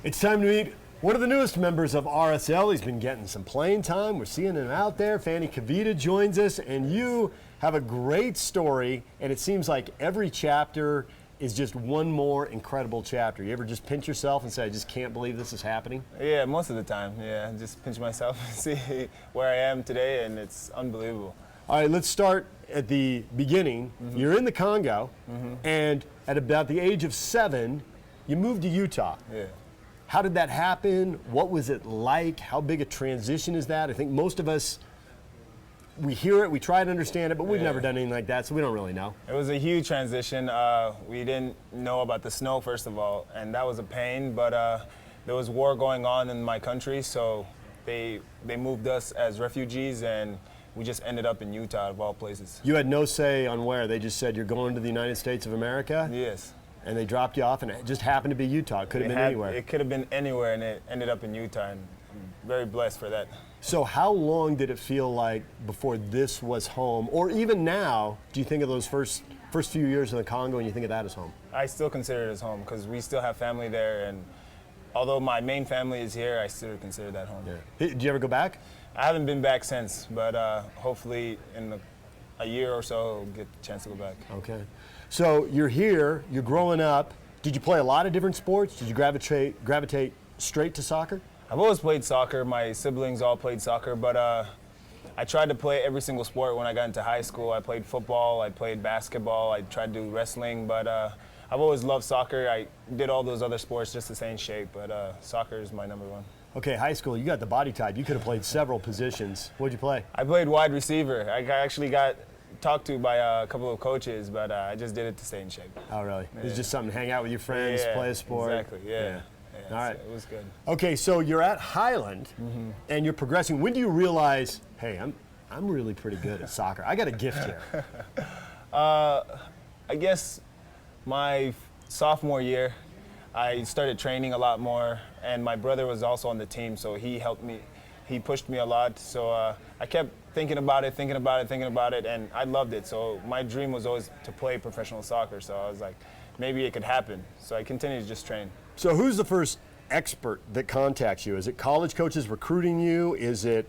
It's time to meet one of the newest members of RSL. He's been getting some playing time. We're seeing him out there. Phanuel Kavita joins us, and you have a great story, and it seems like every chapter is just one more incredible chapter. You ever just pinch yourself and say, I just can't believe this is happening? Yeah, most of the time, yeah. Just pinch myself and see where I am today, and it's unbelievable. All right, let's start at the beginning. You're in the Congo, and at about the age of 7, you moved to Utah. Yeah. How did that happen? What was it like? How big a transition is that? I think most of us, we hear it, we try to understand it, but we've never done anything like that, so we don't really know. It was a huge transition. We didn't know about the snow, first of all, and that was a pain, but there was war going on in my country, so they moved us as refugees, and we just ended up in Utah, of all places. You had no say on where. They just said, you're going to the United States of America? Yes. And they dropped you off, and it just happened to be Utah. It could have been anywhere. It could have been anywhere, and it ended up in Utah, and I'm very blessed for that. So how long did it feel like before this was home? Or even now, do you think of those first few years in the Congo and you think of that as home? I still consider it as home because we still have family there, and although my main family is here, I still consider that home. Yeah. Did you ever go back? I haven't been back since, but hopefully in a year or so, I'll get the chance to go back. Okay. So you're here, you're growing up. Did you play a lot of different sports? Did you gravitate straight to soccer? I've always played soccer. My siblings all played soccer, but I tried to play every single sport when I got into high school. I played football, I played basketball, I tried to do wrestling, but I've always loved soccer. I did all those other sports just to stay in shape, but soccer is my number one. Okay, high school, you got the body type. You could have played several positions. What'd you play? I played wide receiver. I actually got talked to by a couple of coaches, but I just did it to stay in shape. Oh, really? Yeah. It was just something to hang out with your friends, play a sport? Exactly, yeah. All right. It was good. Okay, so you're at Highland, and you're progressing. When do you realize, hey, I'm really pretty good at soccer. I got a gift here. I guess my sophomore year, I started training a lot more, and my brother was also on the team, so he helped me. He pushed me a lot, so I kept thinking about it, and I loved it. So my dream was always to play professional soccer, so I was like, maybe it could happen. So I continued to just train. So who's the first expert that contacts you? Is it college coaches recruiting you? Is it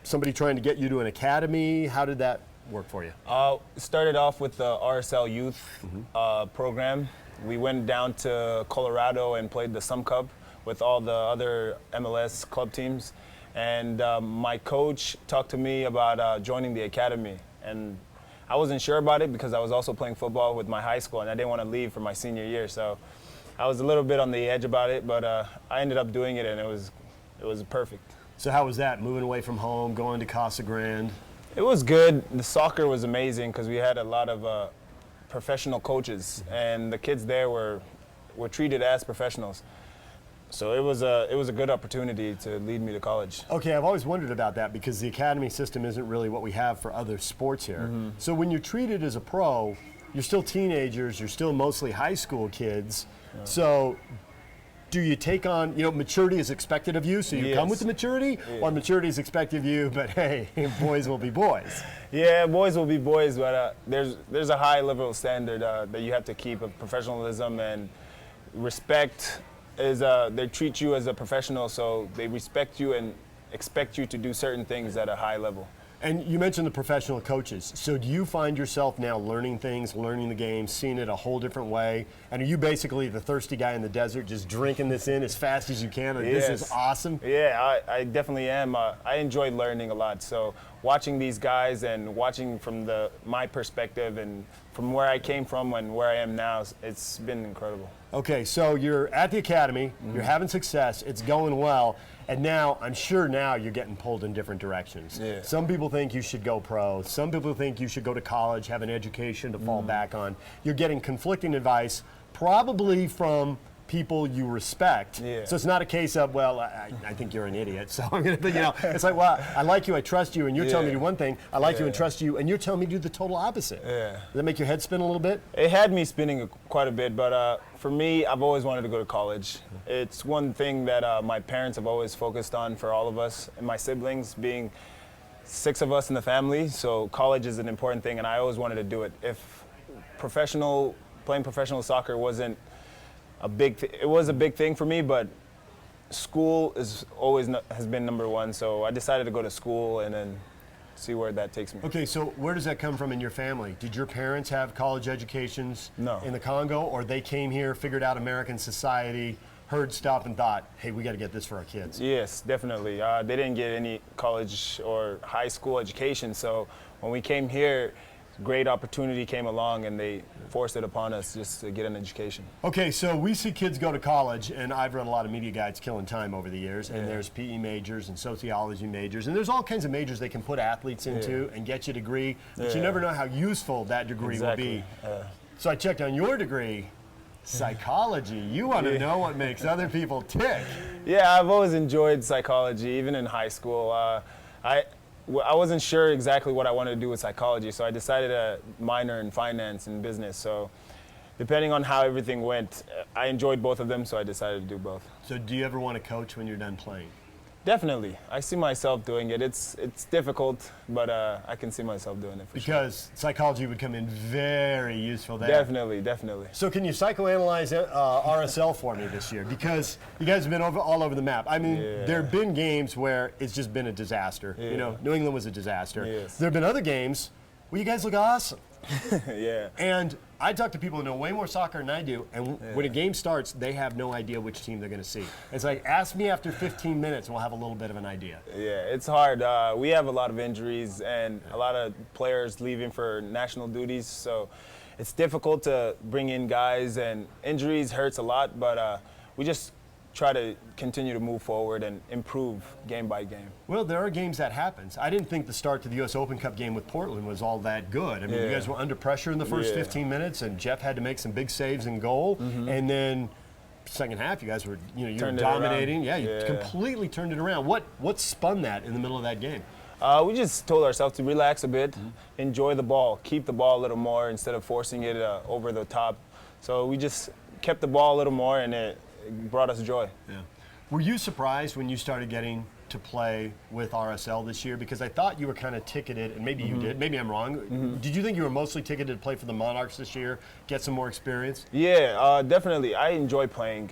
somebody trying to get you to an academy? How did that work for you? Started off with the RSL youth program. We went down to Colorado and played the Sun Cup with all the other MLS club teams. And my coach talked to me about joining the academy. And I wasn't sure about it because I was also playing football with my high school, and I didn't want to leave for my senior year. So I was a little bit on the edge about it, but I ended up doing it, and it was perfect. So how was that, moving away from home, going to Casa Grande? It was good. The soccer was amazing because we had a lot of professional coaches, and the kids there were treated as professionals. So it was a good opportunity to lead me to college. Okay, I've always wondered about that because the academy system isn't really what we have for other sports here. So when you're treated as a pro, you're still teenagers, you're still mostly high school kids. So do you take on, maturity is expected of you, so you come with the maturity, or maturity is expected of you, but hey, boys will be boys? Yeah, boys will be boys, but there's a high level standard that you have to keep of professionalism and respect. They treat you as a professional, so they respect you and expect you to do certain things at a high level. And you mentioned the professional coaches. So do you find yourself now learning things, learning the game, seeing it a whole different way? And are you basically the thirsty guy in the desert just drinking this in as fast as you can? Yes. This is awesome? Yeah, I definitely am. I enjoy learning a lot. So watching these guys and watching from my perspective and from where I came from and where I am now, it's been incredible. Okay, so you're at the academy, you're having success, it's going well, and now, I'm sure now you're getting pulled in different directions. Yeah. Some people think you should go pro, some people think you should go to college, have an education to fall back on. You're getting conflicting advice, probably from people you respect. Yeah. So it's not a case of, well, I think you're an idiot, so I'm going to, it's like, well, I like you, I trust you, and you're telling me to do one thing, I like you and trust you, and you're telling me to do the total opposite. Yeah. Does that make your head spin a little bit? It had me spinning quite a bit, but for me, I've always wanted to go to college. It's one thing that my parents have always focused on for all of us, and my siblings, being 6 of us in the family, so college is an important thing, and I always wanted to do it. If playing professional soccer wasn't it was a big thing for me, but school is always has been number one, so I decided to go to school and then see where that takes me. Okay, so where does that come from in your family? Did your parents have college educations No. in the Congo, or they came here, figured out American society, heard stuff, and thought, hey, we got to get this for our kids? Yes, definitely. They didn't get any college or high school education, so when we came here, great opportunity came along and they forced it upon us just to get an education. Okay, so we see kids go to college, and I've run a lot of media guides killing time over the years, and there's PE majors and sociology majors, and there's all kinds of majors they can put athletes into and get you a degree, but you never know how useful that degree will be. So I checked on your degree, psychology. You want to know what makes other people tick. Yeah, I've always enjoyed psychology, even in high school. I wasn't sure exactly what I wanted to do with psychology, so I decided to minor in finance and business. So depending on how everything went, I enjoyed both of them, so I decided to do both. So do you ever want to coach when you're done playing? Definitely. I see myself doing it. It's difficult, but I can see myself doing it for sure. Because psychology would come in very useful there. Definitely, definitely. So can you psychoanalyze RSL for me this year? Because you guys have been all over the map. I mean, there have been games where it's just been a disaster. You know, New England was a disaster. Yes. There have been other games where you guys look awesome. Yeah. And I talk to people who know way more soccer than I do, and when a game starts, they have no idea which team they're going to see. It's like, ask me after 15 minutes, and we'll have a little bit of an idea. Yeah, it's hard. We have a lot of injuries and a lot of players leaving for national duties, so it's difficult to bring in guys, and injuries hurts a lot, but we just try to continue to move forward and improve game by game. Well, there are games that happens. I didn't think the start to the U.S. Open Cup game with Portland was all that good. I mean, you guys were under pressure in the first 15 minutes, and Jeff had to make some big saves in goal. And then second half, you guys were, you were dominating. Yeah, you completely turned it around. What spun that in the middle of that game? We just told ourselves to relax a bit, enjoy the ball, keep the ball a little more instead of forcing it over the top. So we just kept the ball a little more, and it brought us joy. Yeah. Were you surprised when you started getting to play with RSL this year? Because I thought you were kind of ticketed, and maybe you did, maybe I'm wrong. Did you think you were mostly ticketed to play for the Monarchs this year, get some more experience? Yeah, definitely. I enjoy playing.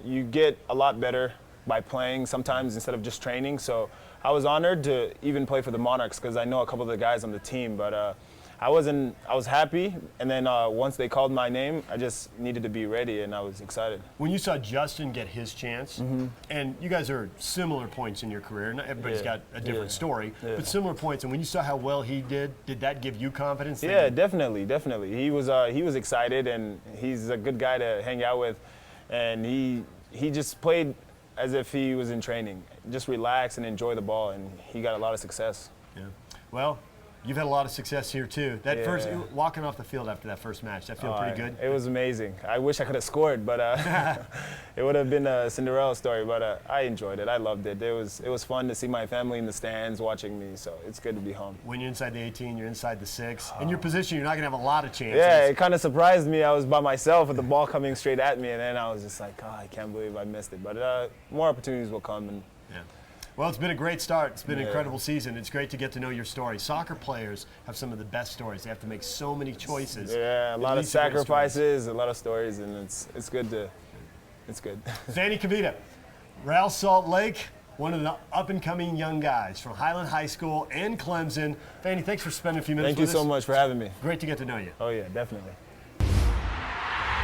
You get a lot better by playing sometimes instead of just training. So I was honored to even play for the Monarchs because I know a couple of the guys on the team, but I was happy, and then once they called my name, I just needed to be ready, and I was excited. When you saw Justin get his chance, and you guys are similar points in your career, not everybody's got a different story, but similar points, and when you saw how well he did that give you confidence? Yeah, definitely. He was excited, and he's a good guy to hang out with, and he just played as if he was in training. Just relax and enjoy the ball, and he got a lot of success. Yeah. Well, you've had a lot of success here too. That first walking off the field after that first match, that feel pretty good? It was amazing. I wish I could have scored, but it would have been a Cinderella story. But I enjoyed it. I loved it. It was fun to see my family in the stands watching me. So it's good to be home. When you're inside the 18, you're inside the 6. In your position, you're not gonna have a lot of chances. Yeah, it kind of surprised me. I was by myself with the ball coming straight at me, and then I was just like, I can't believe I missed it. But more opportunities will come. And well, it's been a great start. It's been an incredible season. It's great to get to know your story. Soccer players have some of the best stories. They have to make so many choices. Yeah, a lot of sacrifices, a lot of stories, and it's good. Phanuel Kavita, Real Salt Lake, one of the up-and-coming young guys from Highland High School and Clemson. Phanuel, thanks for spending a few minutes with us. Thank you so much for having me. Great to get to know you. Oh, yeah, definitely.